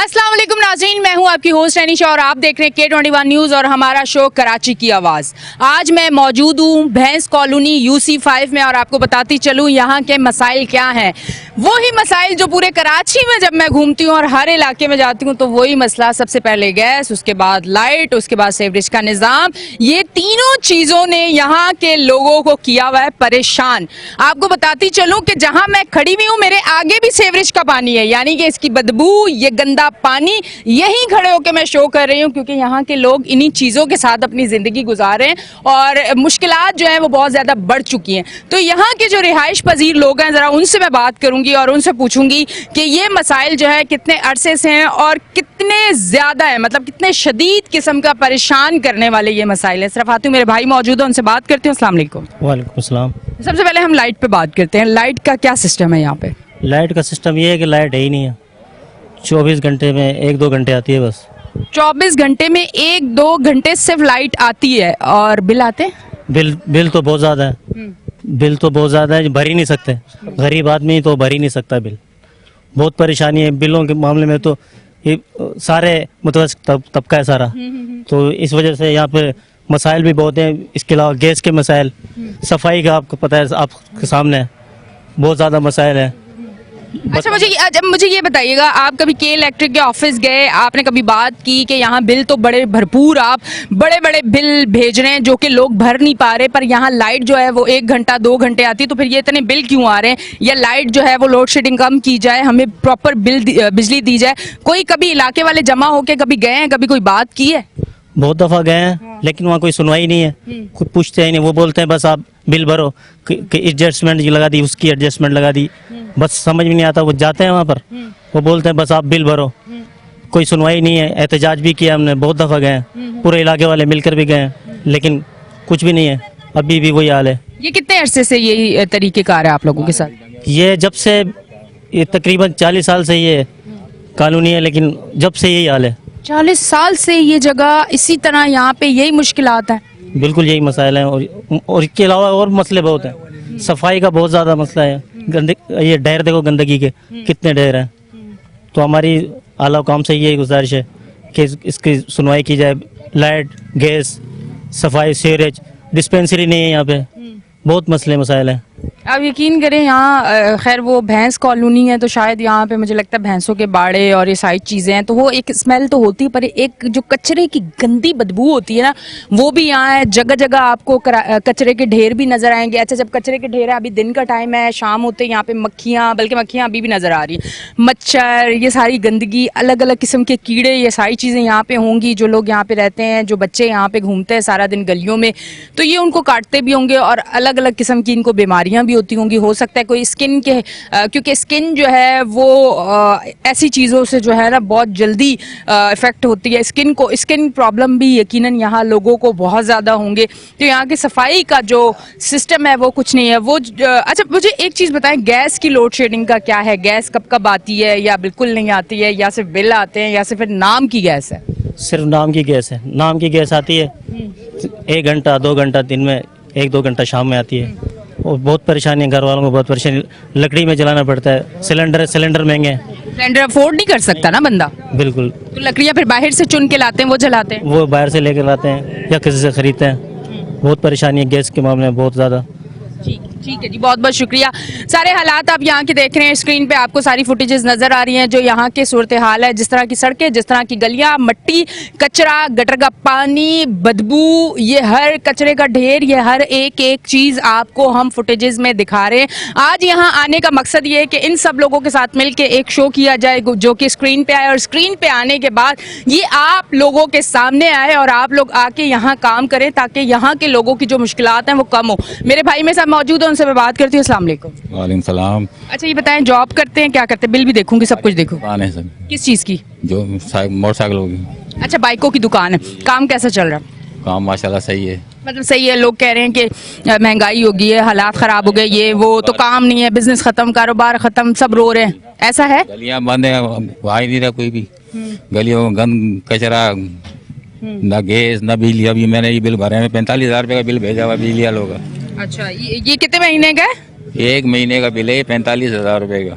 अस्सलाम वालेकुम नाज़रीन, मैं हूं आपकी होस्ट अनीशा और आप देख रहे हैं K21 न्यूज़ और हमारा शो कराची की आवाज़। आज मैं मौजूद हूं भैंस कॉलोनी UC5 में और आपको बताती चलूं यहाँ के मसाइल क्या हैं। वही मसाइल जो पूरे कराची में जब मैं घूमती हूँ और हर इलाके में जाती हूँ तो वही मसला, सबसे पहले गैस, उसके बाद लाइट, उसके बाद सीवरेज का निज़ाम। ये तीनों चीज़ों ने यहाँ के लोगों को किया हुआ है परेशान। आपको बताती चलूँ कि जहाँ मैं खड़ी हुई हूँ मेरे आगे भी सीवरेज का पानी है, यानी कि इसकी बदबू, ये गंदा पानी, यहीं खड़े होकर मैं शो कर रही हूँ क्योंकि यहाँ के लोग इन्हीं चीज़ों के साथ अपनी ज़िंदगी गुजार रहे हैं और मुश्किलात जो है वो बहुत ज़्यादा बढ़ चुकी हैं। तो यहाँ के जो रिहाइश पजीर लोग हैं, ज़रा उनसे मैं बात करूँगी और उनसे पूछूंगी कि ये मसाइल जो है कितने अरसे से हैं और कितने ज़्यादा है, मतलब कितने शदीद किस्म का परेशान करने वाले ये मसाइल है। सिर्फ आती हूँ, मेरे भाई मौजूद है, उनसे बात करती हूँ। अस्सलाम वालेकुम। वालेकुम अस्सलाम। सबसे पहले हम लाइट पे बात करते हैं। लाइट का क्या सिस्टम है यहाँ पे? लाइट का सिस्टम ये है कि लाइट है ही नहीं है, 24 घंटे में 1-2 घंटे आती है बस। 24 घंटे में 1-2 घंटे सिर्फ लाइट आती है और बिल आते हैं? बिल तो बहुत ज़्यादा है, बिल तो बहुत ज़्यादा है, भर ही नहीं सकते। गरीब आदमी तो भर ही नहीं सकता बिल। बहुत परेशानी है बिलों के मामले में। तो ये सारे मुतवस्सित तबका है सारा, तो इस वजह से यहाँ पे मसाइल भी बहुत हैं। इसके अलावा गैस के मसाइल, सफाई का आपको पता है, आपके सामने है, बहुत ज़्यादा मसाइल है। अच्छा, मुझे ये बताइएगा, आप कभी के इलेक्ट्रिक के ऑफिस गए, आपने कभी बात की कि यहाँ बिल तो बड़े भरपूर, आप बड़े बड़े बिल भेज रहे हैं जो कि लोग भर नहीं पा रहे, पर यहाँ लाइट जो है वो 1 घंटा 2 घंटे आती है, तो फिर ये इतने बिल क्यों आ रहे हैं? या लाइट जो है वो लोड शेडिंग कम की जाए, हमें प्रॉपर बिजली दी जाए। कोई कभी इलाके वाले जमा होके कभी गए हैं, कभी कोई बात की है? बहुत दफ़ा गए हैं लेकिन वहाँ कोई सुनवाई नहीं है, कुछ पूछते ही नहीं। वो बोलते हैं बस आप बिल भरो कि एडजस्टमेंट लगा दी, उसकी एडजस्टमेंट लगा दी, बस समझ में नहीं आता। वो जाते हैं वहाँ पर, वो बोलते हैं बस आप बिल भरो, कोई सुनवाई नहीं है। एहतजाज भी किया हमने, बहुत दफ़ा गए हैं, पूरे इलाके वाले मिलकर भी गए हैं, लेकिन कुछ भी नहीं है, अभी भी वही हाल है। ये कितने अरसे से यही तरीक़ेकार है आप लोगों के साथ? ये जब से, ये तकरीबन 40 साल से ये कानूनी है, लेकिन जब से यही हाल है। 40 साल से ये जगह इसी तरह, यहाँ पे यही मुश्किलात है? बिल्कुल यही मसाइल हैं, और इसके अलावा और मसले बहुत हैं। सफाई का बहुत ज़्यादा मसला है। ये ढेर देखो गंदगी के कितने ढेर हैं। तो हमारी आला हुकाम से ये गुजारिश है कि इसकी सुनवाई की जाए। लाइट, गैस, सफाई, सीवरेज, डिस्पेंसरी नहीं है यहाँ पे, बहुत मसले मसाइल हैं। आप यकीन करें, यहाँ खैर वो भैंस कॉलोनी है तो शायद यहाँ पे मुझे लगता है भैंसों के बाड़े और ये सारी चीज़ें हैं, तो वो एक स्मेल तो होती है, पर एक जो कचरे की गंदी बदबू होती है ना, वो भी यहाँ है। जगह जगह आपको कचरे के ढेर भी नज़र आएंगे। अच्छा, जब कचरे के ढेर है, अभी दिन का टाइम है, शाम होते यहाँ पे मक्खियाँ, बल्कि मक्खियाँ अभी भी नज़र आ रही हैं, मच्छर, ये सारी गंदगी, अलग अलग किस्म के कीड़े, ये सारी चीज़ें यहाँ पे होंगी। जो लोग यहाँ पे रहते हैं, जो बच्चे यहाँ पे घूमते हैं सारा दिन गलियों में, तो ये उनको काटते भी होंगे और अलग अलग किस्म की इनको बीमारियाँ भी होती होंगी। हो सकता है कोई स्किन के, क्योंकि स्किन जो है वो ऐसी चीज़ों से जो है ना बहुत जल्दी इफेक्ट होती है। स्किन प्रॉब्लम भी यकीनन यहाँ लोगों को बहुत ज़्यादा होंगे। तो यहाँ की सफाई का जो सिस्टम है वो कुछ नहीं है। वो अच्छा, मुझे एक चीज़ बताएं, गैस की लोड शेडिंग का क्या है? गैस कब कब आती है, या बिल्कुल नहीं आती है, या सिर्फ बिल आते हैं, या सिर्फ नाम की गैस है? सिर्फ नाम की गैस है, नाम की गैस आती है। 1 घंटा 2 घंटा दिन में, 1-2 घंटा शाम में आती है। और बहुत परेशानी है, घर वालों को बहुत परेशानी। लकड़ी में जलाना पड़ता है, सिलेंडर महंगे हैं। सिलेंडर अफोर्ड नहीं कर सकता ना बंदा। बिल्कुल। तो लकड़ियाँ फिर बाहर से चुन के लाते हैं, वो जलाते हैं? वो बाहर से लेकर लाते हैं या किसी से खरीदते हैं। बहुत परेशानी है गैस के मामले में, बहुत ज़्यादा। ठीक है जी, बहुत बहुत शुक्रिया। सारे हालात आप यहाँ के देख रहे हैं, स्क्रीन पे आपको सारी फुटेजेस नज़र आ रही हैं जो यहाँ के सूरत हाल है। जिस तरह की सड़कें, जिस तरह की गलियाँ, मट्टी, कचरा, गटर का पानी, बदबू, ये हर कचरे का ढेर, ये हर एक चीज़ आपको हम फुटेजेस में दिखा रहे हैं। आज यहाँ आने का मकसद ये है कि इन सब लोगों के साथ मिल के एक शो किया जाए जो कि स्क्रीन पे आए, और स्क्रीन पे आने के बाद ये आप लोगों के सामने आए और आप लोग आके यहाँ काम करें ताकि यहाँ के लोगों की जो मुश्किलात हैं वो कम हो। मेरे भाई मेरे साथ मौजूद हैं, उनसे मैं बात करती हूँ। अस्सलाम वालेकुम। वालेकुम सलाम। अच्छा, ये बताएं, जॉब करते हैं, क्या करते हैं? बिल भी देखूंगी, सब कुछ देखूं। दुकान है सर, किस चीज़ की? जो मोटरसाइकिलों की। अच्छा, बाइकों की दुकान है। काम कैसा चल रहा है? काम माशाल्लाह सही है। मतलब सही है? लोग कह रहे हैं कि महंगाई हो गई है, हालात ख़राब हो गए, ये वो, तो काम नहीं है, बिजनेस ख़त्म, कारोबार ख़त्म, सब रो रहे हैं, ऐसा है? गलियां बंद है, आ ही नहीं रहा कोई भी। गलियों में गंद, कचरा, न गैस न बिजली। अभी मैंने ये बिल भरे हैं, 45,000 रुपये का बिल भेजा हुआ बिजली वालों का। अच्छा, ये कितने महीने का है? 1 महीने का बिल है, 45,000 रुपये का।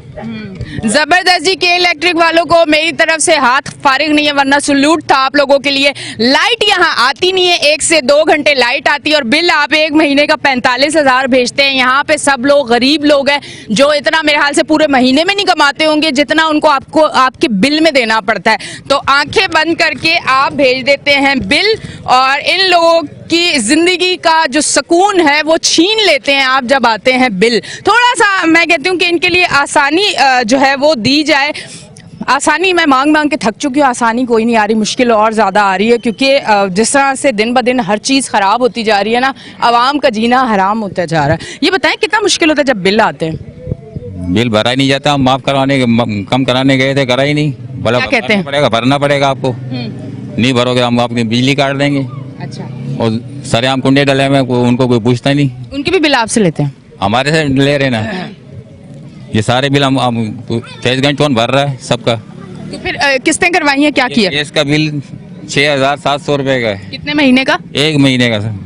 जबरदस्त जी। के इलेक्ट्रिक वालों को मेरी तरफ से हाथ फारिग नहीं है, वरना सल्यूट था आप लोगों के लिए। लाइट यहाँ आती नहीं है, 1 से 2 घंटे लाइट आती है और बिल आप 1 महीने का 45,000 भेजते हैं। यहाँ पे सब लोग गरीब लोग हैं जो इतना मेरे ख्याल से पूरे महीने में नहीं कमाते होंगे जितना उनको आपको आपके बिल में देना पड़ता है। तो आंखें बंद करके आप भेज देते हैं बिल और इन लोगों की जिंदगी का जो सुकून है वो छीन लेते हैं आप जब आते हैं बिल। थोड़ा सा मैं कहती हूँ कि इनके लिए आसानी जो है वो दी जाए। आसानी मैं मांग मांग के थक चुकी हूँ, आसानी कोई नहीं आ रही, मुश्किल और ज़्यादा आ रही है क्योंकि जिस तरह से दिन ब दिन हर चीज़ ख़राब होती जा रही है ना, आवाम का जीना हराम होता जा रहा है। ये बताएं कितना मुश्किल होता है जब बिल आते हैं? बिल भरा ही नहीं जाता, हम माफ करवाने कम कराने गए थे, करा ही नहीं। बोला क्या कहते हैं? भरना पड़ेगा आपको, नहीं भरोगे हम आपकी बिजली काट देंगे। अच्छा, और सरेआम कुंडे डले हुए हैं, उनको कोई पूछता ही नहीं। उनके भी बिल आपसे लेते हैं? हमारे से ले रहे ना, ये सारे बिल हम 23 कौन भर रहा है सबका। तो फिर किस्तें करवाई हैं, क्या किया? इसका बिल 6,700 रुपए का है। कितने महीने का? 1 महीने का सर।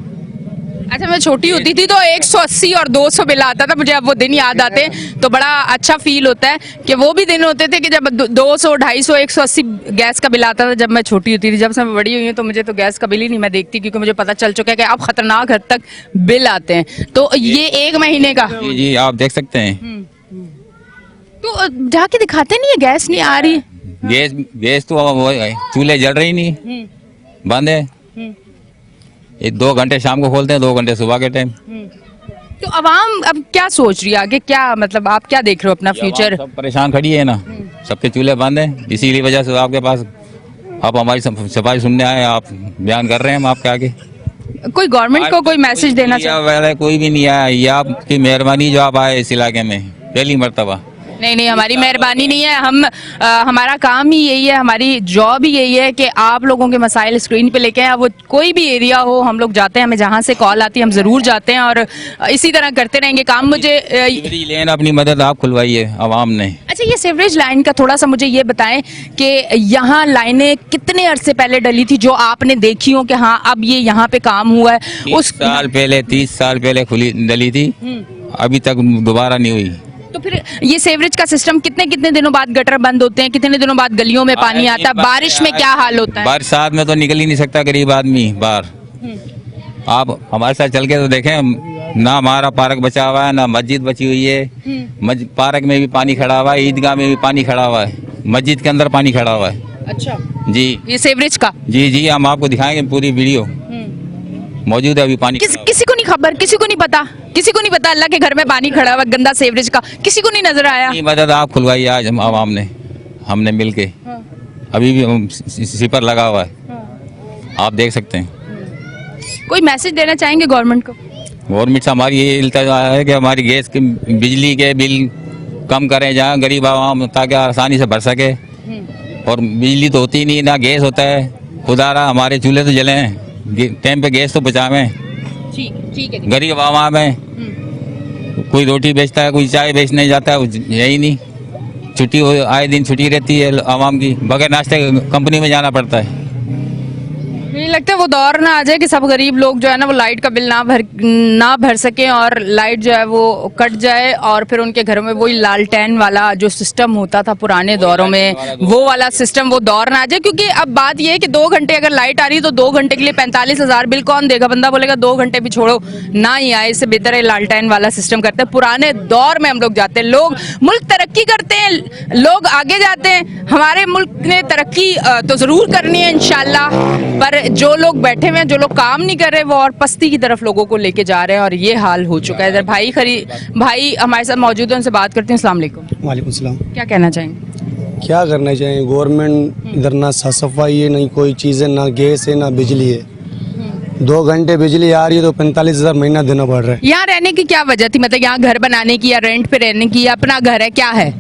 अच्छा, मैं छोटी होती थी तो 180 और 200 बिल आता था, मुझे अब वो दिन याद आते हैं तो बड़ा अच्छा फील होता है कि वो भी दिन होते थे कि जब 200, 250, 180 गैस का बिल आता था जब मैं छोटी होती थी। जब से मैं बड़ी हुई हूँ तो मुझे तो गैस का बिल ही नहीं मैं देखती क्योंकि मुझे पता चल चुका है कि अब खतरनाक हद तक बिल आते हैं। तो ये 1 महीने का? जी जी, आप देख सकते हैं। तो जाके दिखाते नहीं है गैस नहीं आ रही? गैस तो चूल्हे जल रही नहीं, बंद है। ये 2 घंटे शाम को खोलते हैं, 2 घंटे सुबह के टाइम। तो अवाम अब क्या सोच रही है आगे, क्या मतलब आप क्या देख रहे हो अपना फ्यूचर? सब परेशान खड़ी है ना, सबके चूल्हे बंद हैं, इसीलिए वजह से आपके पास आप हमारी सफाई सुनने आए, आप बयान कर रहे हैं हम आपके आगे। कोई गवर्नमेंट को कोई मैसेज देना चाहिए? कोई भी नहीं आया, ये आपकी मेहरबानी जो आप आए इस इलाके में पहली मर्तबा। नहीं, हमारी मेहरबानी नहीं है, हम हमारा काम ही यही है, हमारी जॉब ही यही है कि आप लोगों के मसाइल स्क्रीन पे लेके आए। वो कोई भी एरिया हो हम लोग जाते हैं, हमें जहाँ से कॉल आती है हम ज़रूर जाते हैं और इसी तरह करते रहेंगे काम। मुझे लेन अपनी मदद आप खुलवाइए आवाम ने। अच्छा, ये सीवरेज लाइन का थोड़ा सा मुझे ये बताएं कि यहाँ लाइनें कितने अरसे पहले डली थी जो आपने देखी हो कि हाँ अब ये यहाँ पे काम हुआ है? 30 साल पहले खुली डली थी, अभी तक दोबारा नहीं हुई। तो फिर ये सीवरेज का सिस्टम कितने दिनों बाद गटर बंद होते हैं, कितने दिनों बाद गलियों में पानी आता है? बारिश में क्या हाल होता है? बरसात में तो निकल ही नहीं सकता गरीब आदमी बाहर। आप हमारे साथ चल के तो देखें, ना हमारा पार्क बचा हुआ है, ना मस्जिद बची हुई है। पार्क में भी पानी खड़ा हुआ है, ईदगाह में भी पानी खड़ा हुआ है, मस्जिद के अंदर पानी खड़ा हुआ है। अच्छा जी, ये सीवरेज का? जी, हम आपको दिखाएंगे, पूरी वीडियो मौजूद है। अभी पानी किसी को नहीं खबर, किसी को नहीं पता अल्लाह के घर में पानी खड़ा हुआ गंदा सीवरेज का, किसी को नहीं नजर आया। मदद आप खुलवाइए आज हम आवाम ने, हमने मिल के। अभी भी सिपर लगा हुआ है, आप देख सकते हैं। कोई मैसेज देना चाहेंगे गवर्नमेंट को? गवर्नमेंट से हमारी ये इल्तिजा है कि हमारी गैस की बिजली के बिल कम करें जहाँ गरीब आवाम ताकि आसानी से भर सके। और बिजली तो होती नहीं, ना गैस होता है। खुदारा हमारे चूल्हे तो जले हैं, टाइम पे गैस तो बचावें। ठीक है। गरीब आवाम है, कोई रोटी बेचता है, कोई चाय बेचने जाता है, यही नहीं। छुट्टी हो, आए दिन छुट्टी रहती है आवाम की, बगैर नाश्ते कंपनी में जाना पड़ता है। मुझे लगता है वो दौर ना आ जाए कि सब गरीब लोग जो है ना वो लाइट का बिल ना भर सकें और लाइट जो है वो कट जाए और फिर उनके घरों में वही लालटेन वाला जो सिस्टम होता था पुराने दौरों में, वो वाला सिस्टम, वो दौर ना आ जाए। क्योंकि अब बात ये है कि 2 घंटे अगर लाइट आ रही है तो 2 घंटे के लिए 45,000 बिल कौन देगा? बंदा बोलेगा 2 घंटे भी छोड़ो ना ही आए, इससे बेहतर है लालटेन वाला सिस्टम करते हैं। पुराने दौर में हम लोग जाते हैं, लोग मुल्क तरक्की करते हैं, लोग आगे जाते हैं। हमारे मुल्क ने तरक्की तो जरूर करनी है इंशाल्लाह, पर जो लोग बैठे हुए हैं, जो लोग काम नहीं कर रहे, वो और पस्ती की तरफ लोगों को लेके जा रहे हैं और ये हाल हो चुका है। इधर भाई हमारे साथ मौजूद हैं, उनसे बात करते हैं। अस्सलाम वालेकुम। वालेकुम सलाम। क्या कहना चाहेंगे? क्या करना चाहिए? गवर्नमेंट इधर ना साफ सफाई है, नहीं कोई चीज़ है, ना गैस है, ना बिजली है। 2 घंटे बिजली आ रही है तो 45,000 महीना देना पड़ रहा है। यहाँ रहने की क्या वजह थी? मतलब यहाँ घर बनाने की या रेंट पे रहने की या अपना घर है, क्या है?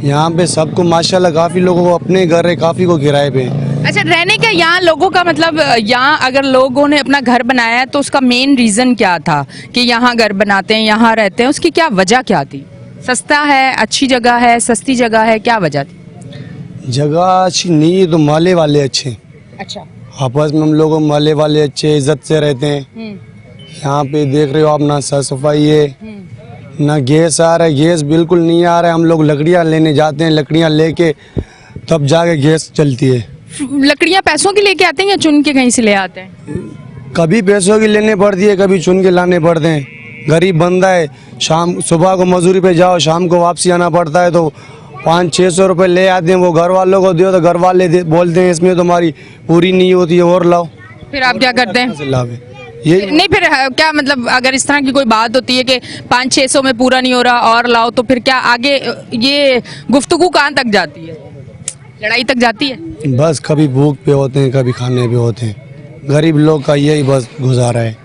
यहाँ पे सबको माशाल्लाह, काफ़ी लोगों को अपने घर है, काफ़ी को किराए पे। अच्छा, रहने का यहाँ लोगों का मतलब, यहाँ अगर लोगों ने अपना घर बनाया है तो उसका मेन रीज़न क्या था कि यहाँ घर बनाते हैं, यहाँ रहते हैं? उसकी क्या वजह क्या थी? सस्ता है, अच्छी जगह है, सस्ती जगह है, क्या वजह थी? जगह अच्छी नहीं है तो माले वाले अच्छे। अच्छा। आपस में हम लोग माले वाले अच्छे इज्जत से रहते हैं। यहाँ पे देख रहे हो आप, ना साफ सफाई है, ना गैस आ रहा है, गैस बिल्कुल नहीं आ रहा है। हम लोग लकड़ियाँ लेने जाते हैं, लकड़ियाँ लेके तब जाके गैस चलती है। लकड़ियाँ पैसों की लेके आते हैं या चुन के कहीं से ले आते हैं? कभी पैसों की लेने पड़ती है, कभी चुन के लाने पड़ते हैं। गरीब बंदा है, शाम सुबह को मजदूरी पे जाओ, शाम को वापसी आना पड़ता है, तो 500-600 रुपये ले आते हैं। वो घर वालों को दो तो घर वाले बोलते हैं इसमें तुम्हारी पूरी नहीं होती है, और लाओ। फिर आप क्या करते हैं? से लाभ है ये। नहीं फिर क्या मतलब अगर इस तरह की कोई बात होती है कि 500-600 में पूरा नहीं हो रहा और लाओ, तो फिर क्या आगे ये गुफ्तगू कहाँ तक जाती है? लड़ाई तक जाती है? बस कभी भूख पे होते हैं, कभी खाने पे होते हैं। गरीब लोग का यही बस गुजारा है।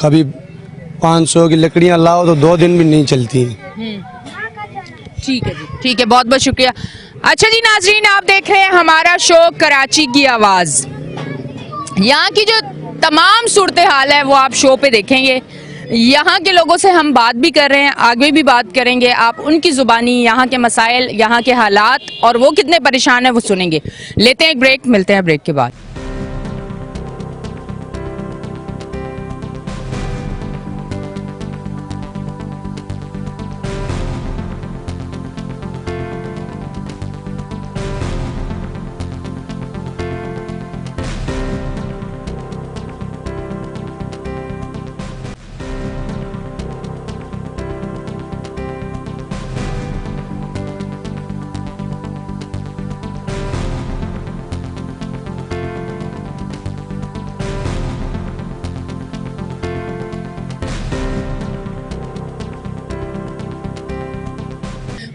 कभी 500 की लकड़ियाँ लाओ तो 2 दिन भी नहीं चलती हैं। ठीक है जी, ठीक है, बहुत बहुत शुक्रिया। अच्छा जी नाजरीन, आप देख रहे हैं हमारा शो कराची की आवाज़। यहाँ की जो तमाम सूरत हाल है वो आप शो पे देखेंगे। यहाँ के लोगों से हम बात भी कर रहे हैं, आगे भी बात करेंगे। आप उनकी ज़ुबानी यहाँ के मसाइल, यहाँ के हालात और वो कितने परेशान हैं वो सुनेंगे। लेते हैं एक ब्रेक, मिलते हैं ब्रेक के बाद।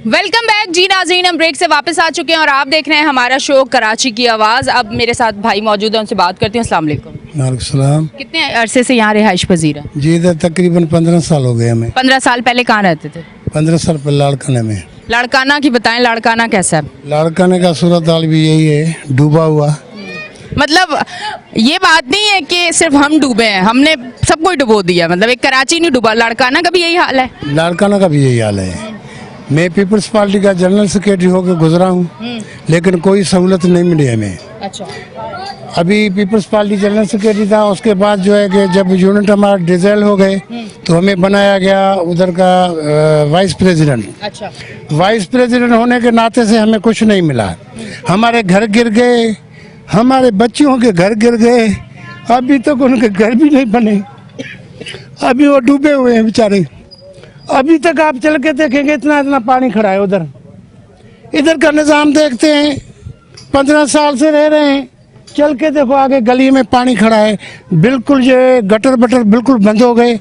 वेलकम बैक जी नाज़रीन, हम ब्रेक से वापस आ चुके हैं और आप देख रहे हैं हमारा शो कराची की आवाज़। अब मेरे साथ भाई मौजूद हैं, उनसे बात करते हैं। अस्सलाम वालेकुम। वालेकुम सलाम। कितने अरसे से यहाँ रिहाइश पजीर है? जी इधर तकरीबन 15 साल हो गए हमें। 15 साल पहले कहाँ रहते थे? 15 साल पहले लाड़काने में। लाड़काना की बताएं, लाड़काना कैसा है? लाड़काने का सूरत हाल भी यही है, डूबा हुआ। मतलब ये बात नहीं है कि सिर्फ हम डूबे हैं, हमने सबको ही डुबो दिया। मतलब एक कराची नहीं डूबा, लाड़काना का भी यही हाल है। लाड़काना का भी यही हाल है। मैं पीपल्स पार्टी का जनरल सेक्रेटरी होकर गुजरा हूँ, लेकिन कोई सहूलत नहीं मिली हमें। अच्छा, अभी पीपल्स पार्टी जनरल सेक्रेटरी था, उसके बाद जो है कि जब यूनिट हमारा डिजेल हो गए तो हमें बनाया गया उधर का वाइस प्रेसिडेंट। अच्छा, वाइस प्रेसिडेंट होने के नाते से हमें कुछ नहीं मिला। हमारे घर गिर गए, हमारे बच्चियों के घर गिर गए, अभी तक उनके घर भी नहीं बने, अभी वो डूबे हुए हैं बेचारे। अभी तक आप चल के देखेंगे इतना इतना पानी खड़ा है उधर। इधर का निज़ाम देखते हैं, 15 साल से रह रहे हैं, चल के देखो आगे गली में पानी खड़ा है, बिल्कुल जो गटर बटर बिल्कुल बंद हो गए।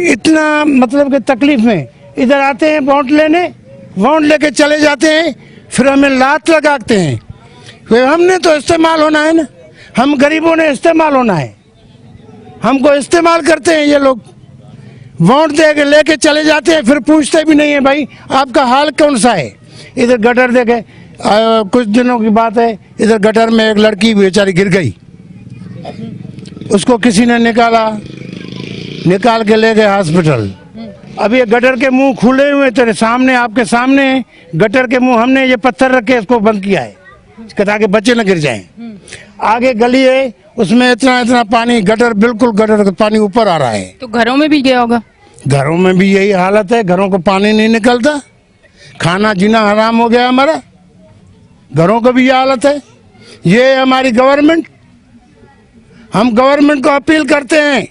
इतना मतलब कि तकलीफ में इधर आते हैं वोट लेने, वोट लेके चले जाते हैं, फिर हमें लात लगाते हैं। फिर हमने तो इस्तेमाल होना है ना, हम गरीबों ने इस्तेमाल होना है, हमको इस्तेमाल करते हैं ये लोग। वोट दे के लेके चले जाते हैं, फिर पूछते भी नहीं है भाई आपका हाल कौन सा है। इधर गटर देखे, कुछ दिनों की बात है, इधर गटर में एक लड़की बेचारी गिर गई, उसको किसी ने निकाला, निकाल के ले गए हॉस्पिटल। अब ये गटर के मुंह खुले हुए तेरे सामने, आपके सामने गटर के मुंह, हमने ये पत्थर रख के इसको बंद किया है ताकि बच्चे न गिर जाएं। आगे गली है, उसमें इतना इतना पानी, गटर बिल्कुल गटर का पानी ऊपर आ रहा है। तो घरों में भी गया होगा? घरों में भी यही हालत है, घरों को पानी नहीं निकलता, खाना जीना हराम हो गया हमारा, घरों को भी ये हालत है। ये है हमारी गवर्नमेंट। हम गवर्नमेंट को अपील करते हैं,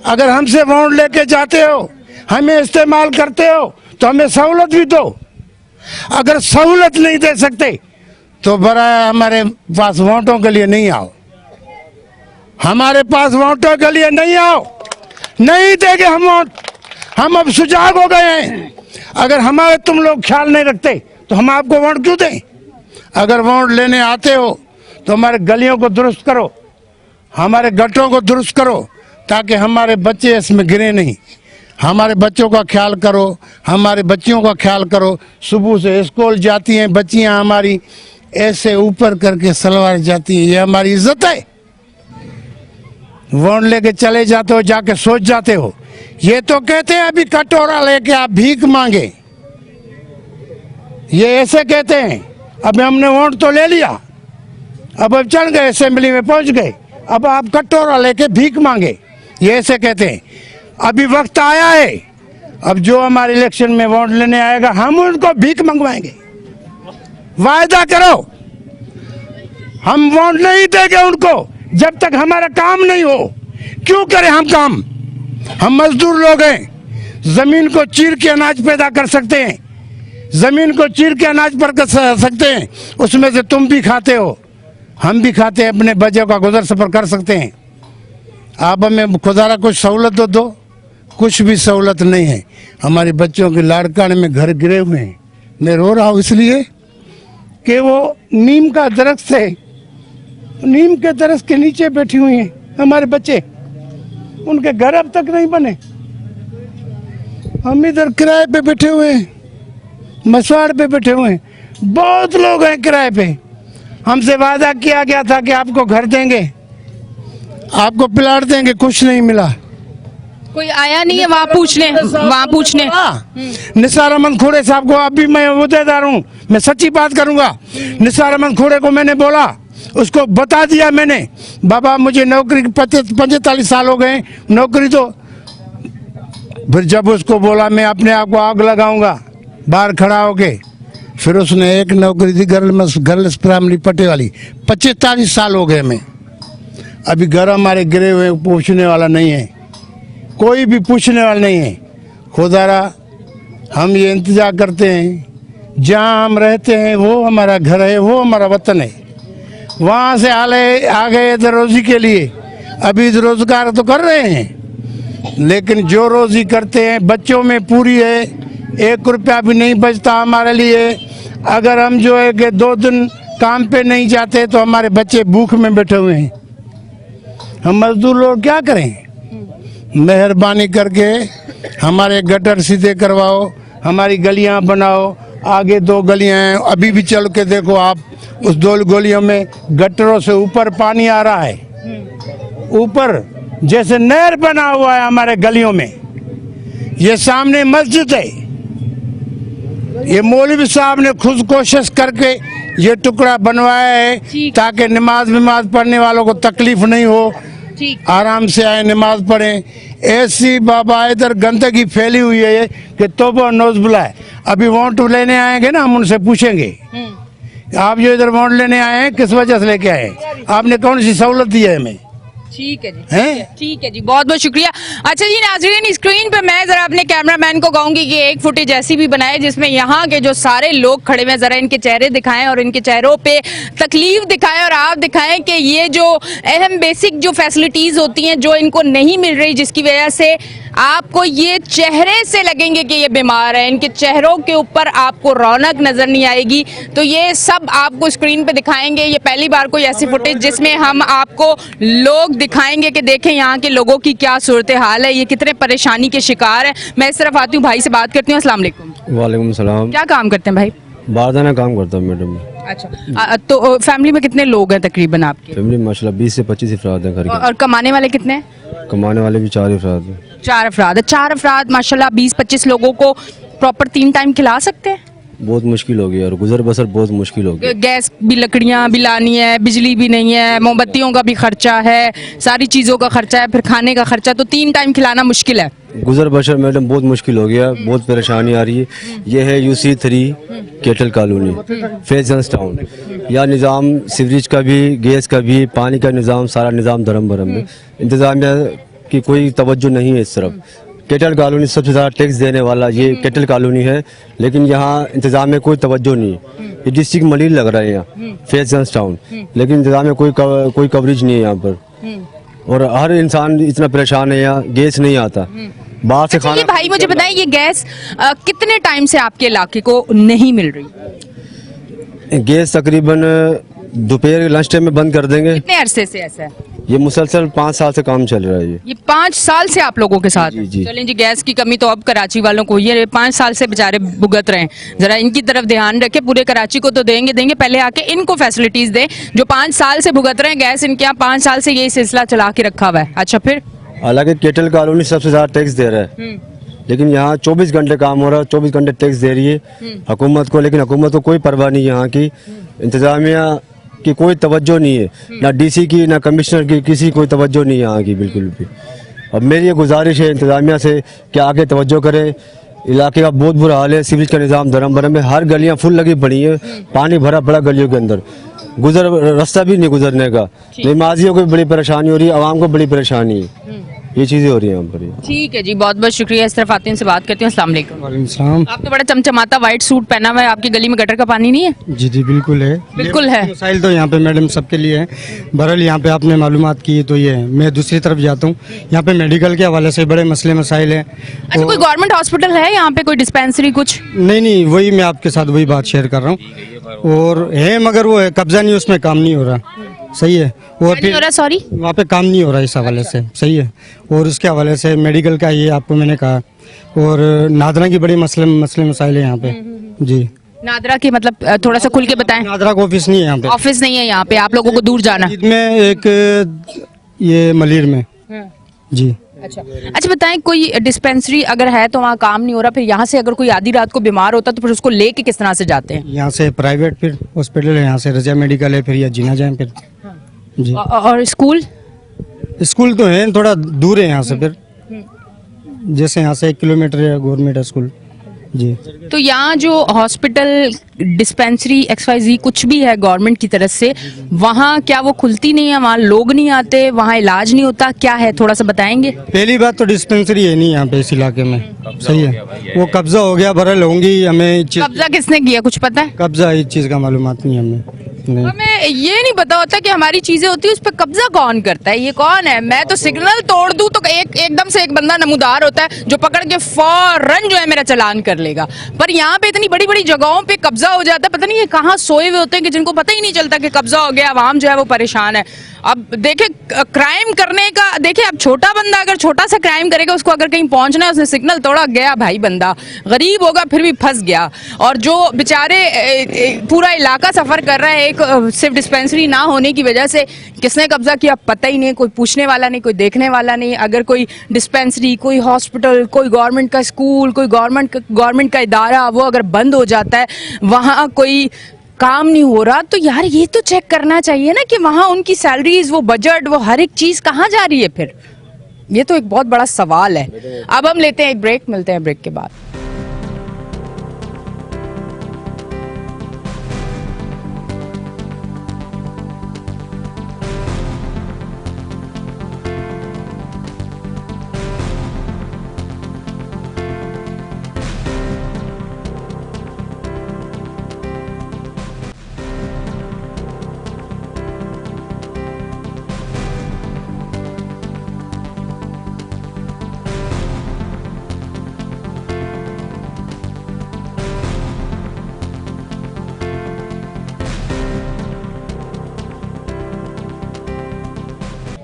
अगर हमसे वोट लेके जाते हो, हमें इस्तेमाल करते हो, तो हमें सहूलत भी दो। अगर सहूलत नहीं दे सकते तो बड़ा हमारे पास वोटों के लिए नहीं आओ, हमारे पास वोटों के लिए नहीं आओ, नहीं देंगे हम वोट। हम अब सुजाग हो गए हैं, अगर हमारे तुम लोग ख्याल नहीं रखते तो हम आपको वोट क्यों दें। अगर वोट लेने आते हो तो हमारे गलियों को दुरुस्त करो, हमारे गटरों को दुरुस्त करो, ताकि हमारे बच्चे इसमें गिरे नहीं। हमारे बच्चों का ख्याल करो, हमारे बच्चियों का ख्याल करो। सुबह से स्कूल जाती हैं बच्चियां हमारी, ऐसे ऊपर करके सलवार जाती है, ये हमारी इज्जत है। वोट लेके चले जाते हो, जाके सोच जाते हो। ये तो कहते हैं अभी कटोरा लेके आप भीख मांगे, ये ऐसे कहते हैं। अब हमने वोट तो ले लिया, अब चढ़ गए, असेंबली में पहुंच गए, अब आप कटोरा लेके भीख मांगे, ये ऐसे कहते हैं। अभी वक्त आया है, अब जो हमारे इलेक्शन में वोट लेने आएगा हम उनको भीख मंगवाएंगे। वायदा करो, हम वोट नहीं देंगे उनको जब तक हमारा काम नहीं हो। क्यों करें हम काम? हम मजदूर लोग हैं, जमीन को चीर के अनाज पैदा कर सकते हैं, जमीन को चीर के अनाज पर कर सकते हैं, उसमें से तुम भी खाते हो, हम भी खाते हैं, अपने बच्चों का गुजर सफर कर सकते हैं। आप हमें खुदारा कुछ सहूलत तो दो। कुछ भी सहूलत नहीं है। हमारे बच्चों के लाड़काने में घर गिरे हुए हैं। मैं रो रहा हूँ इसलिए कि वो नीम का दरख्त है, नीम के दरख्त के नीचे बैठी हुई हैं हमारे बच्चे, उनके घर अब तक नहीं बने। हम इधर किराए पे बैठे हुए हैं, मसवाड़ पे बैठे हुए हैं, बहुत लोग हैं किराए पे। हमसे वादा किया गया था कि आपको घर देंगे, आपको प्लाट देंगे, कुछ नहीं मिला। कोई आया नहीं है वहाँ पूछने। निसार अहमद खोड़े साहब को, अभी मैं उहदेदार हूँ, मैं सच्ची बात करूंगा। निसार अहमद खोड़े को मैंने बोला, उसको बता दिया मैंने, बाबा मुझे नौकरी 45 साल हो गए, नौकरी तो। फिर जब उसको बोला मैं अपने आप को आग लगाऊंगा बाहर खड़ा होके, फिर उसने एक नौकरी थी गर्ल्स प्राइमरी पट्टे वाली, 45 साल हो गए मैं। अभी घर हमारे गिरे हुए, पूछने वाला नहीं है, कोई भी पूछने वाला नहीं है। खुदारा हम ये इंतजार करते हैं, जहाँ हम रहते हैं वो हमारा घर है, वो हमारा वतन है। वहाँ से आ गए इधर रोजी के लिए, अभी रोजगार तो कर रहे हैं, लेकिन जो रोजी करते हैं बच्चों में पूरी है, 1 रुपया भी नहीं बचता हमारे लिए। अगर हम जो है कि 2 दिन काम पे नहीं जाते तो हमारे बच्चे भूख में बैठे हुए हैं। हम मजदूर लोग क्या करें? मेहरबानी करके हमारे गटर सीधे करवाओ, हमारी गलियां बनाओ। आगे 2 गलियां हैं, अभी भी चल के देखो आप, उस 2 गलियों में गटरों से ऊपर पानी आ रहा है, ऊपर जैसे नहर बना हुआ है हमारे गलियों में। ये सामने मस्जिद है, ये मौलवी साहब ने खुद कोशिश करके ये टुकड़ा बनवाया है ताकि नमाज पढ़ने वालों को तकलीफ नहीं हो, आराम से आए नमाज पढ़ें। ऐसी बाबा इधर गंदगी फैली हुई है कि तौबा नौज़बिल्लाह है। अभी वोट लेने आएंगे ना, हम उनसे पूछेंगे आप जो इधर वोट लेने आए हैं किस वजह से लेके आए, आपने कौन सी सहूलत दी है हमें? ठीक है जी, ठीक है जी, बहुत बहुत शुक्रिया। अच्छा जी नाज़रीन, स्क्रीन पे मैं जरा अपने कैमरामैन को कहूंगी कि एक फुटेज ऐसी भी बनाए जिसमें यहाँ के जो सारे लोग खड़े हुए जरा इनके चेहरे दिखाएं और इनके चेहरों पे तकलीफ दिखाएं और आप दिखाएं कि ये जो अहम बेसिक जो फैसिलिटीज होती हैं जो इनको नहीं मिल रही, जिसकी वजह से आपको ये चेहरे से लगेंगे कि ये बीमार है, इनके चेहरों के ऊपर आपको रौनक नजर नहीं आएगी। तो ये सब आपको स्क्रीन पे दिखाएंगे। ये पहली बार कोई ऐसी फुटेज जिसमें हम आपको लोग दिखाएंगे कि देखें यहाँ के लोगों की क्या सूरत हाल है, ये कितने परेशानी के शिकार है। मैं इस तरफ आती हूँ, भाई से बात करती हूँ। अस्सलाम वालेकुम। वालेकुम सलाम। क्या काम करते हैं भाई? बारदाना काम करता हूँ मैडम। अच्छा, तो फैमिली में कितने लोग हैं तकरीबन आपके? फैमिली माशाल्लाह 20 से 25 अफराद हैं घर के। और कमाने वाले कितने हैं? कमाने वाले भी 4 अफराद हैं। 4 अफराद। 4 अफराद माशाल्लाह 20-25 लोगों को प्रॉपर 3 टाइम खिला सकते हैं? बहुत मुश्किल हो गई और गुजर बसर बहुत मुश्किल हो गई। गैस भी, लकड़ियाँ भी लानी है, बिजली भी नहीं है, मोमबत्तियों का भी खर्चा है, सारी चीज़ों का खर्चा है, फिर खाने का खर्चा, तो 3 टाइम खिलाना मुश्किल है। गुजर बसर मैडम बहुत मुश्किल हो गया, बहुत परेशानी आ रही है। ये है UC3 केटल कॉलोनी, फैजंस टाउन। यहाँ निज़ाम सीवरेज का भी, गैस का भी, पानी का निज़ाम, सारा निज़ाम धर्म भरम है। इंतज़ामिया की कोई तवज्जो नहीं है इस तरफ। केटल कॉलोनी सबसे ज़्यादा टैक्स देने वाला ये केटल कॉलोनी है, लेकिन यहाँ इंतज़ाम में कोई तवज्जो नहीं। ये डिस्ट्रिक्ट मलिर लग रहा है यहाँ फैजंस टाउन, लेकिन इंतज़ाम में कोई कवरेज नहीं है यहाँ पर। और हर इंसान इतना परेशान है, यहाँ गैस नहीं आता, बाहर से खाना। भाई मुझे बताएं, ये गैस कितने टाइम से आपके इलाके को नहीं मिल रही? गैस तकरीबन दोपहर लंच टाइम में बंद कर देंगे। कितने अरसे से ऐसा है? ये मुसलसल 5 साल से काम चल रहा है। ये 5 साल से आप लोगों के साथ? जी, जी। चलें जी, गैस की कमी तो अब कराची वालों को, ये 5 साल से बेचारे भुगत रहे हैं। जरा इनकी तरफ ध्यान रखें, पूरे कराची को तो देंगे, पहले आके इनको फैसिलिटीज दें जो 5 साल से भुगत रहे हैं गैस। इनके यहाँ 5 साल से ये सिलसिला चला के रखा हुआ है। अच्छा, फिर हालांकि केटल कॉलोनी सबसे ज्यादा टैक्स दे रहा है, लेकिन यहाँ 24 घंटे काम हो रहा है, 24 घंटे टैक्स दे रही है हुकूमत को, लेकिन हुकूमत को कोई परवाह नहीं। यहाँ की इंतजामिया की कोई तवज्जो नहीं है, ना DC की, ना कमिश्नर की, किसी कोई तवज्जो नहीं है यहाँ की बिल्कुल भी। अब मेरी ये गुजारिश है इंतज़ामिया से कि आगे तवज्जो करें। इलाके का बहुत बुरा हाल है, सीवरेज का निज़ाम धर्म भरम में, हर गलियां फुल लगी पड़ी हैं, पानी भरा पड़ा गलियों के अंदर, रास्ता भी नहीं गुजरने का। नमाजियों को भी बड़ी परेशानी हो रही है, आवाम को बड़ी परेशानी है, ये चीज़ें हो रही हैं यहाँ पर। ठीक है जी, बहुत बहुत शुक्रिया। इस तरफ आते हैं, इनसे बात करती हूँ। अस्सलाम वालेकुम। वालेकुम सलाम। आप तो बड़ा चमचमाता व्हाइट सूट पहना हुआ है, आपकी गली में गटर का पानी नहीं है? जी जी बिल्कुल है, बिल्कुल है। मसाइल तो यहाँ पे मैडम सबके लिए है। बहरहाल यहाँ पे आपने मालूमात की तो ये है। मैं दूसरी तरफ जाता हूँ, यहाँ पे मेडिकल के हवाले से बड़े मसले मसाइल हैं। अच्छा, कोई गवर्नमेंट हॉस्पिटल है यहाँ पे, कोई डिस्पेंसरी कुछ? नहीं, वही मैं आपके साथ वही बात शेयर कर रहा हूँ। और है मगर वो है कब्जा नहीं, उसमें काम नहीं हो रहा। सही है। और नहीं हो रहा, सॉरी, वहाँ पे काम नहीं हो रहा इस हवाले से। सही है। और उसके हवाले से मेडिकल का ये आपको मैंने कहा, और नादरा की बड़ी मसले मसाइल है यहाँ पे। जी, नादरा के मतलब थोड़ा सा खुल के बताएं। नादरा का ऑफिस नहीं है यहाँ पे। ऑफिस नहीं है यहाँ पे, आप लोगों को दूर जाना। ईद में एक ये मलिर में। जी अच्छा बताएं, कोई डिस्पेंसरी अगर है तो वहाँ काम नहीं हो रहा, फिर यहाँ से अगर कोई आधी रात को बीमार होता तो फिर उसको लेके किस तरह से जाते हैं? यहाँ से प्राइवेट फिर हॉस्पिटल है, यहाँ से रजा मेडिकल है, फिर या जीना जाए फिर। जी, और स्कूल? स्कूल तो है, थोड़ा दूर है यहाँ से फिर, जैसे यहाँ से 1 किलोमीटर है गवर्नमेंट स्कूल। जी, तो यहाँ जो हॉस्पिटल, डिस्पेंसरी, XYZ कुछ भी है गवर्नमेंट की तरफ से, वहाँ क्या वो खुलती नहीं है? वहाँ लोग नहीं आते, वहाँ इलाज नहीं होता, क्या है थोड़ा सा बताएंगे? पहली बात तो डिस्पेंसरी है नहीं यहाँ पे इस इलाके में। सही है, वो कब्जा हो गया, बहरहाल होंगी, हमें कब्जा किसने किया कुछ पता है? कब्जा इस चीज़ का मालूमात नहीं हमें। नहीं, हमें ये नहीं पता होता कि हमारी चीजें होती है उस पर कब्जा कौन करता है, ये कौन है? मैं तो सिग्नल तोड़ दूं तो एकदम से एक बंदा नमूदार होता है जो पकड़ के फौरन जो है मेरा चालान कर लेगा। पर यहाँ पे इतनी बड़ी बड़ी जगहों पे कब्जा हो जाता है, पता नहीं ये कहाँ सोए हुए होते हैं कि जिनको पता ही नहीं चलता कि कब्जा हो गया, आवाम जो है वो परेशान है। अब देखे क्राइम करने का, देखे अब छोटा बंदा अगर छोटा सा क्राइम करेगा, उसको अगर कहीं पहुंचना है, उसने सिग्नल तोड़ा, गया भाई बंदा, गरीब होगा फिर भी फंस गया। और जो बेचारे पूरा इलाका सफर कर रहा है एक सिर्फ डिस्पेंसरी ना होने की वजह से, किसने कब्जा किया पता ही नहीं, कोई पूछने वाला नहीं, कोई देखने वाला नहीं। अगर कोई डिस्पेंसरी, कोई हॉस्पिटल, कोई गवर्नमेंट का स्कूल, कोई गवर्नमेंट का इदारा वो अगर बंद हो जाता है, वहाँ कोई काम नहीं हो रहा, तो यार ये तो चेक करना चाहिए ना कि वहाँ उनकी सैलरीज, वो बजट, वो हर एक चीज कहाँ जा रही है फिर? ये तो एक बहुत बड़ा सवाल है। अब हम लेते हैं एक ब्रेक, मिलते हैं ब्रेक के बाद।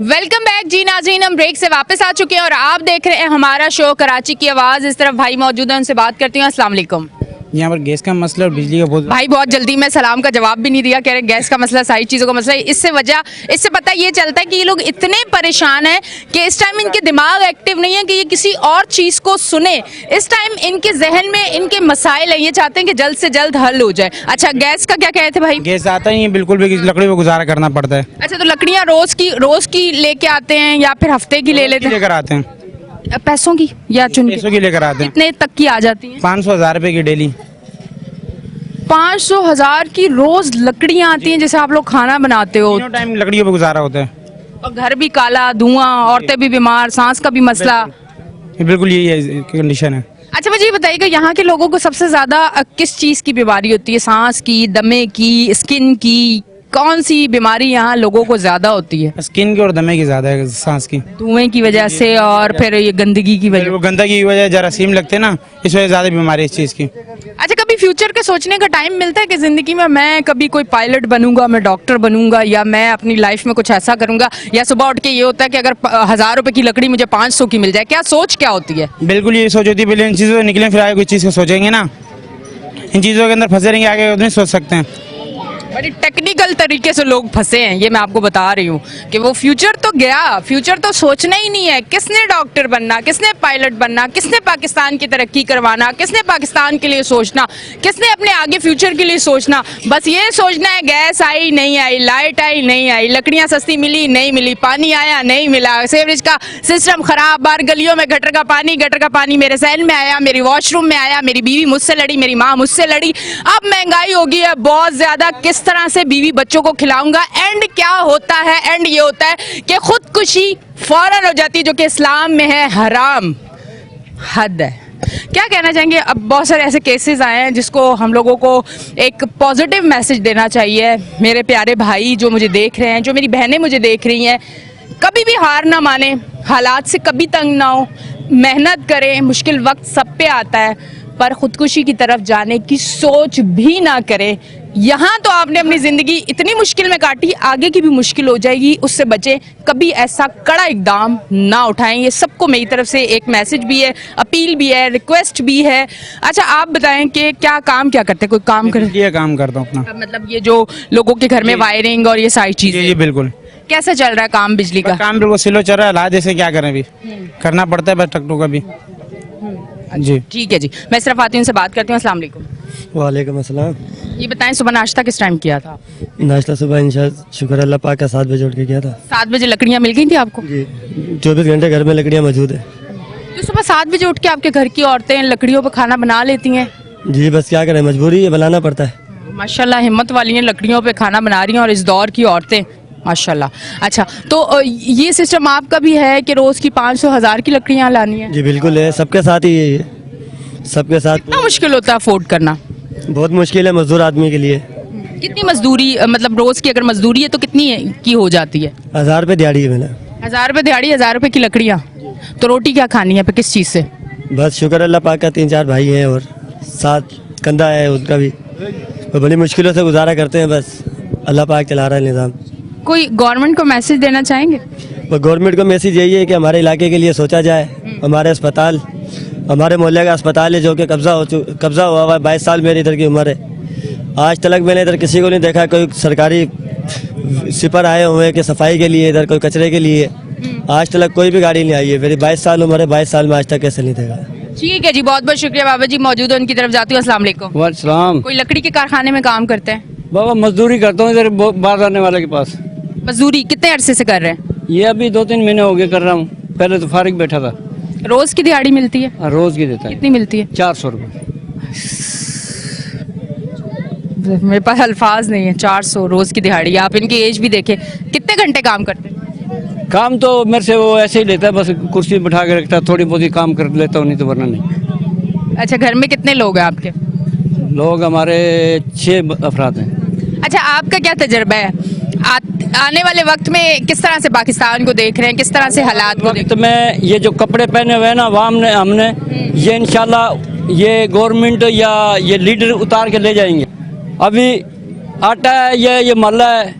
वेलकम बैक जी नाज़रीन, हम ब्रेक से वापस आ चुके हैं और आप देख रहे हैं हमारा शो कराची की आवाज़। इस तरफ भाई मौजूद हैं, उनसे बात करती हूँ। अस्सलाम वालेकुम। यहाँ पर गैस का मसला और बिजली का बहुत भाई बहुत जल्दी में सलाम का जवाब भी नहीं दिया, कह रहे गैस का मसला, सारी चीज़ों का मसला है। इससे पता ये चलता है कि ये लोग इतने परेशान हैं कि इस टाइम इनके दिमाग एक्टिव नहीं है कि ये किसी और चीज़ को सुने। इस टाइम इनके जहन में इनके मसाइल हैं, ये चाहते हैं कि जल्द से जल्द हल हो जाए। अच्छा, गैस का क्या कह रहे थे भाई? गैस आता ही नहीं है बिल्कुल भी, लकड़ी पर गुजारा करना पड़ता है। अच्छा, तो लकड़ियाँ रोज की लेके आते हैं या फिर हफ्ते की ले लेते हैं? लेकर आते हैं, पैसों की या चुन के? पैसों की लेकर आते हैं। कितने तक की आ जाती हैं? 500-1000 रुपए की डेली। 500-1000 की रोज लकड़ियाँ आती हैं जैसे आप लोग खाना बनाते हो? तीनों टाइम लकड़ियों पे गुजारा होता है। और घर भी काला, धुआं, औरतें भी बीमार, सांस का भी मसला। बिल्कुल यही कंडीशन है। अच्छा मुझे ये बताइएगा, यहाँ के लोगों को सबसे ज्यादा किस चीज की बीमारी होती है? सांस की, दमे की, स्किन की? कौन सी बीमारी यहाँ लोगों को ज्यादा होती है? स्किन की और दमे की ज्यादा है, सांस की। धुएं की वजह से और फिर ये गंदगी की वजह? वो गंदगी की वजह जरासीम लगते हैं ना, इस वजह से ज्यादा बीमारी है इस चीज की। अच्छा, कभी फ्यूचर के सोचने का टाइम मिलता है कि जिंदगी में मैं कभी कोई पायलट बनूंगा, मैं डॉक्टर बनूंगा, या मैं अपनी लाइफ में कुछ ऐसा करूंगा? या सुबह उठ के ये होता है कि अगर 1000 रुपए की लकड़ी मुझे 500 की मिल जाए? क्या सोच क्या होती है? बिल्कुल ये सोच होती है, पहले इन चीजों से निकले फिर आगे कोई चीज को सोचेंगे ना। इन चीजों के अंदर फंसे रहेंगे, आगे नहीं सोच सकते हैं। बड़ी टेक्निकल तरीके से लोग फंसे हैं, ये मैं आपको बता रही हूँ कि वो फ्यूचर तो गया, फ्यूचर तो सोचना ही नहीं है। किसने डॉक्टर बनना, किसने पायलट बनना, किसने पाकिस्तान की तरक्की करवाना, किसने पाकिस्तान के लिए सोचना, किसने अपने आगे फ्यूचर के लिए सोचना। बस ये सोचना है गैस आई नहीं आई, लाइट आई नहीं आई, लकड़ियाँ सस्ती मिली नहीं मिली, पानी आया नहीं मिला, सीवरेज का सिस्टम खराब, बाहर गलियों में गटर का पानी मेरे सहन में आया, मेरी वॉशरूम में आया, मेरी बीवी मुझसे लड़ी, मेरी माँ मुझसे लड़ी। अब महंगाई होगी है बहुत ज्यादा, किस तरह से बीवी बच्चों को खिलाऊंगा। एंड क्या होता है, एंड ये होता है कि खुदकुशी फौरन हो जाती है, जो कि इस्लाम में है हराम। हद है। क्या कहना चाहेंगे? अब बहुत सारे ऐसे केसेस आए हैं जिसको हम लोगों को एक पॉजिटिव मैसेज देना चाहिए। मेरे प्यारे भाई जो मुझे देख रहे हैं, जो मेरी बहनें मुझे देख रही हैं, कभी भी हार ना माने, हालात से कभी तंग ना हो, मेहनत करें। मुश्किल वक्त सब पे आता है, पर खुदकुशी की तरफ जाने की सोच भी ना करें। यहाँ तो आपने अपनी जिंदगी इतनी मुश्किल में काटी, आगे की भी मुश्किल हो जाएगी, उससे बचें। कभी ऐसा कड़ा इकदाम ना उठाएं। ये सबको मेरी तरफ से एक मैसेज भी है, अपील भी है, रिक्वेस्ट भी है। अच्छा, आप बताएं कि क्या काम क्या करते हैं? कोई काम करते ये काम करता हूँ अपना। मतलब ये जो लोगों के घर में वायरिंग और ये सारी जी चीजें, बिल्कुल। कैसा चल रहा है काम बिजली का? काम बिल्कुल स्लो चल रहा है, हालात जैसे क्या करें, अभी करना पड़ता है बस टकटू का भी। जी ठीक है जी, मैं सिर्फ आती हूँ, से बात करती हूँ। अस्सलाम वालेकुम। वालेकुम अस्सलाम। ये बताएं, सुबह नाश्ता किस टाइम किया था? नाश्ता सुबह इंशाल्लाह शुक्र अल्लाह पाक का 7 बजे उठ के किया था। 7 बजे लकड़ियाँ मिल गई थी आपको? जी 24 घंटे घर में लकड़ियाँ मौजूद है। तो सुबह 7 बजे उठ के आपके घर की औरतें लकड़ियों पर खाना बना लेती हैं? जी बस क्या करें, मजबूरी है, बनाना पड़ता है। माशाल्लाह, हिम्मत वाली हैं, लकड़ियों पे खाना बना रही हैं, और इस दौर की औरतें माशाल्लाह। अच्छा, तो ये सिस्टम आपका भी है कि रोज की 500-1000 की लकड़ियाँ लानी है? जी बिल्कुल है, सबके साथ ही है ये, सबके साथ। कितना मुश्किल होता है अफोर्ड करना? बहुत मुश्किल है मजदूर आदमी के लिए। कितनी मजदूरी, मतलब रोज की अगर मजदूरी है तो कितनी की हो जाती है? 1000 रुपये दिहाड़ी है मैंने। 1000 रुपये दिहाड़ी, 1000 रुपये की लकड़ियाँ, तो रोटी क्या खानी है? पे किस चीज़ से? बस शुक्र अल्लाह पाक का 3-4 भाई हैं और 7 कंधा है उनका भी, वो बड़ी मुश्किलों से गुजारा करते हैं। बस अल्लाह पाक चला रहा है निज़ाम। कोई गवर्नमेंट को मैसेज देना चाहेंगे? वो गवर्नमेंट को मैसेज यही है कि हमारे इलाके के लिए सोचा जाए। हमारे अस्पताल, हमारे मोहल्ले का अस्पताल है जो कि कब्जा हुआ हुआ है। 22 साल मेरी इधर की उम्र है, आज तक मैंने इधर किसी को नहीं देखा। कोई सरकारी सिपर आए हुए हैं कि सफाई के लिए, इधर कोई कचरे के लिए, आज तक कोई भी गाड़ी नहीं आई है। मेरी 22 साल उम्र है, 22 साल में आज तक कैसे नहीं देखा। ठीक है जी, बहुत बहुत शुक्रिया बाबा जी, मौजूद है, उनकी तरफ जाती हूँ। अस्सलाम वालेकुम। वालेकुम। कोई लकड़ी के कारखाने में काम करते हैं? बाबा मजदूरी करता हूँ इधर बाहर आने वाले के पास। मजदूरी कितने अरसे से कर रहे हैं? ये अभी 2-3 महीने हो गए कर रहा हूँ, पहले तो फारिग बैठा था। रोज की दिहाड़ी मिलती है? रोज की देता है। कितनी मिलती है? 400 रुपये। मेरे पास अल्फाज नहीं है। 400 रोज की दिहाड़ी। आप इनकी एज भी देखें, कितने घंटे काम करते हैं? काम तो मेरे से वो ऐसे ही लेता है, बस कुर्सी बिठा के रखता है, थोड़ी बहुत ही काम कर लेता हूँ, नहीं तो वरना नहीं। अच्छा, घर में कितने लोग हैं आपके? लोग हमारे 6 अफराद हैं। अच्छा, आपका क्या तजर्बा है? आने वाले वक्त में किस तरह से पाकिस्तान को देख रहे हैं, किस तरह से हालात को देख वक्त में ये जो कपड़े पहने हुए हैं ना हमने ये इंशाल्लाह ये गवर्नमेंट या ये लीडर उतार के ले जाएंगे। अभी आटा है, ये महल्ला है,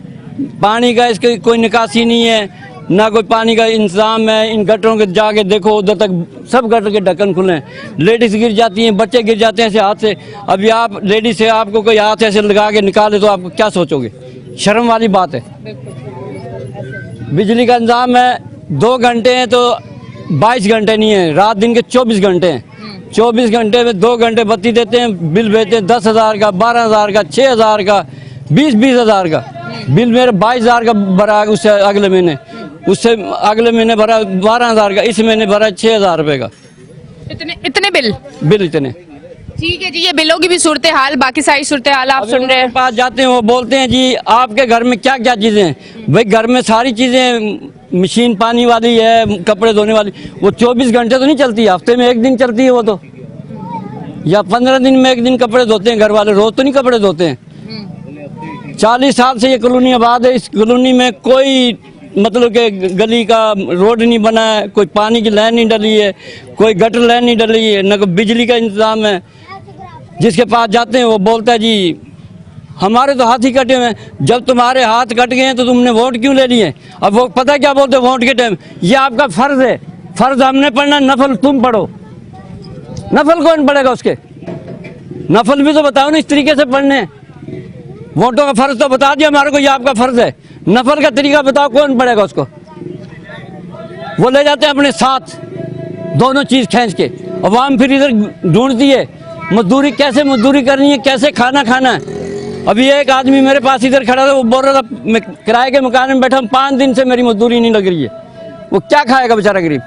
पानी का इसकी कोई निकासी नहीं है, ना कोई पानी का इंतजाम है। इन गटरों के जाके देखो, उधर तक सब गटर के ढक्कन खुले हैं, लेडीज गिर जाती हैं, बच्चे गिर जाते हैं ऐसे हाथ से। अभी आप लेडीज से आपको कोई हाथ ऐसे लगा के निकाले तो आप क्या सोचोगे? शर्म वाली बात है। बिजली का इंतजाम है, 2 घंटे हैं तो 22 घंटे नहीं है, रात दिन के 24 घंटे हैं। 24 घंटे में 2 घंटे बत्ती देते हैं, बिल भेजते हैं 10,000 का, 12,000 का, 6,000 का, 20,000 का बिल। मेरे 22,000 का भरा, उससे अगले महीने भरा 12,000 का, इस महीने भरा 6,000 रुपये का। इतने बिल इतने। ठीक है जी, ये बिलों की भी सूरत हाल, बाकी सारी सूरत हाल आप सुन रहे हैं। पास जाते हैं, वो बोलते हैं जी आपके घर में क्या क्या चीज़ें हैं। भाई घर में सारी चीज़ें, मशीन पानी वाली है, कपड़े धोने वाली, वो 24 घंटे तो नहीं चलती, हफ्ते में 1 दिन चलती है वो तो, या 15 दिन में 1 दिन कपड़े धोते हैं घर वाले, रोज तो नहीं कपड़े धोते हैं। 40 साल से ये कॉलोनी आबाद है, इस कॉलोनी में कोई मतलब कि गली का रोड नहीं बना है, कोई पानी की लाइन नहीं डली है, कोई गटर लाइन नहीं डली है, न कोई बिजली का इंतजाम है। जिसके पास जाते हैं वो बोलता है जी हमारे तो हाथ ही कटे हुए हैं। जब तुम्हारे हाथ कट गए हैं तो तुमने वोट क्यों ले लिए? अब वो पता क्या बोलते हैं वोट के टाइम, ये आपका फर्ज है, फर्ज हमने पढ़ना, नफल तुम पढ़ो। नफल कौन पढ़ेगा उसके? नफल भी तो बताओ ना इस तरीके से पढ़ने। वोटों का फर्ज तो बता दिया हमारे को, ये आपका फर्ज है। नफल का तरीका बताओ, कौन पड़ेगा उसको? वो ले जाते हैं अपने साथ दोनों चीज खींच के। अवाम फिर इधर ढूंढती है मजदूरी, कैसे मजदूरी करनी है, कैसे खाना खाना है। अभी एक आदमी मेरे पास इधर खड़ा था, वो बोल रहा था मैं किराए के मकान में बैठा हूं, 5 दिन से मेरी मजदूरी नहीं लग रही है। वो क्या खाएगा बेचारा गरीब?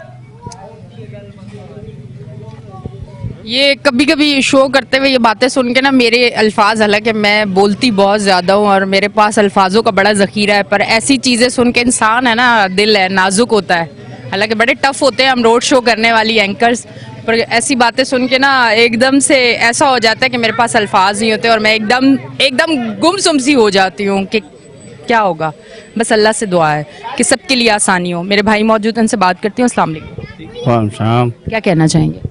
ये कभी कभी शो करते हुए ये बातें सुन के ना मेरे अल्फाज, हालांकि मैं बोलती बहुत ज़्यादा हूँ और मेरे पास अल्फाजों का बड़ा ज़ख़ीरा है, पर ऐसी चीज़ें सुन के इंसान है ना, दिल है नाजुक होता है। हालांकि बड़े टफ होते हैं हम रोड शो करने वाली एंकर्स, पर ऐसी बातें सुन के ना एकदम से ऐसा हो जाता है कि मेरे पास अल्फाज नहीं होते और मैं एकदम गुमसुम सी हो जाती हूँ कि क्या होगा। बस अल्लाह से दुआ है कि सबके लिए आसानी हो। मेरे भाई मौजूद हैं, उनसे बात करती हूँ। अस्सलाम वालेकुम। क्या कहना चाहेंगे?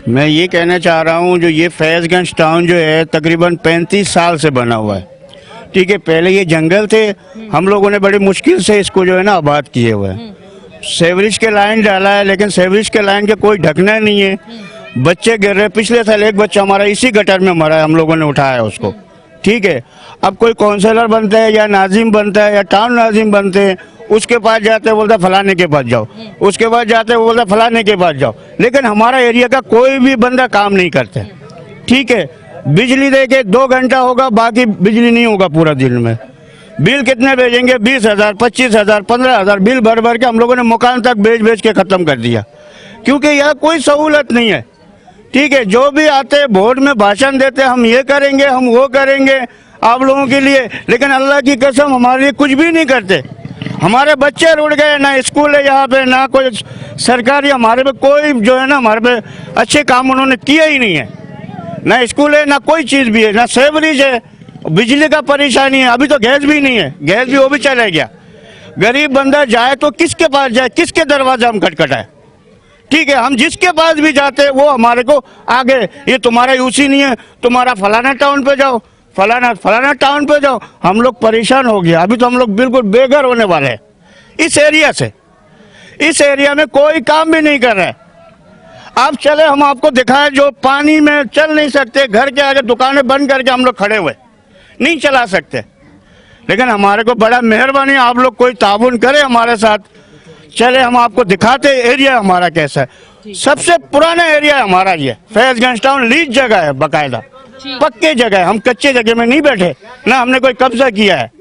मैं ये कहना चाह रहा हूँ, जो ये फैज़गंज टाउन जो है तकरीबन 35 साल से बना हुआ है, ठीक है। पहले ये जंगल थे, हम लोगों ने बड़ी मुश्किल से इसको जो है ना आबाद किए हुए हैं। सेवरेज के लाइन डाला है, लेकिन सेवरेज के लाइन के कोई ढकना नहीं है, बच्चे गिर रहे। पिछले साल एक बच्चा हमारा इसी गटर में मरा है, हम लोगों ने उठाया उसको, ठीक है। अब कोई काउंसलर बनता है या नाजिम बनता है या टाउन नाजिम बनते हैं, उसके पास जाते हैं बोलता फलाने के पास जाओ, उसके पास जाते हैं बोलता फलाने के पास जाओ, लेकिन हमारा एरिया का कोई भी बंदा काम नहीं करते, ठीक है। बिजली दे के 2 घंटा होगा, बाकी बिजली नहीं होगा पूरा दिन में। बिल कितने भेजेंगे? 20,000, 25,000, 15,000 बिल भर भर के हम लोगों ने मकान तक बेच के ख़त्म कर दिया, क्योंकि यहाँ कोई सहूलत नहीं है, ठीक है। जो भी आते हैं वोट में भाषण देते हैं, हम ये करेंगे, हम वो करेंगे आप लोगों के लिए, लेकिन अल्लाह की कसम हमारे लिए कुछ भी नहीं करते। हमारे बच्चे रुड़ गए, ना स्कूल है यहाँ पे, ना कोई सरकारी हमारे पे कोई जो है ना हमारे पे अच्छे काम उन्होंने किए ही नहीं है। ना स्कूल है, ना कोई चीज़ भी है, ना सेवरेज है, बिजली का परेशानी है। अभी तो गैस भी नहीं है, गैस भी वो भी चला गया। गरीब बंदा जाए तो किसके पास जाए, किसके दरवाजा हम खटखटाए, ठीक है। हम जिसके पास भी जाते हैं वो हमारे को आगे, ये तुम्हारा यूसी नहीं है, तुम्हारा फलाना टाउन पे जाओ, फलाना टाउन पे जाओ। हम लोग परेशान हो गया। अभी तो हम लोग बिल्कुल बेघर होने वाले हैं इस एरिया से। इस एरिया में कोई काम भी नहीं कर रहा है। आप चले, हम आपको दिखाएं, जो पानी में चल नहीं सकते, घर के आगे दुकानें बंद करके हम लोग खड़े हुए, नहीं चला सकते। लेकिन हमारे को बड़ा मेहरबानी, आप लोग कोई ताउन करे हमारे साथ, चले हम आपको दिखाते एरिया हमारा कैसा है। सबसे पुराना एरिया हमारा ये फैज़गंज टाउन, लीज जगह है, बाकायदा पक्के जगह है। हम कच्चे जगह में नहीं बैठे, ना हमने कोई कब्जा किया है,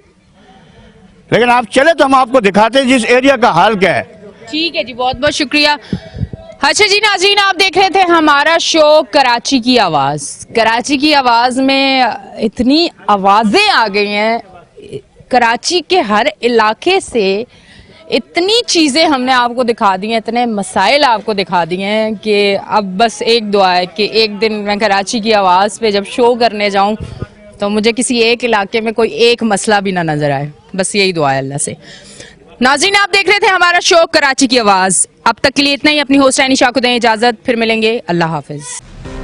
लेकिन आप चले तो हम आपको दिखाते जिस एरिया का हाल क्या है। ठीक है जी, बहुत बहुत शुक्रिया। अच्छा जी नाज़रीन, आप देख रहे थे हमारा शो कराची की आवाज़। कराची की आवाज़ में इतनी आवाज़ें आ गई हैं, कराची के हर इलाके से इतनी चीज़ें हमने आपको दिखा दी हैं, इतने मसाइल आपको दिखा दिए हैं कि अब बस एक दुआ है कि एक दिन मैं कराची की आवाज़ पे जब शो करने जाऊं तो मुझे किसी एक इलाके में कोई एक मसला भी ना नज़र आए। बस यही दुआ है अल्लाह से। नाज़रीन, आप देख रहे थे हमारा शो कराची की आवाज़। अब तक के लिए इतना ही। अपनी होस्ट एनिशा को दें इजाज़त, फिर मिलेंगे। अल्लाह हाफिज़।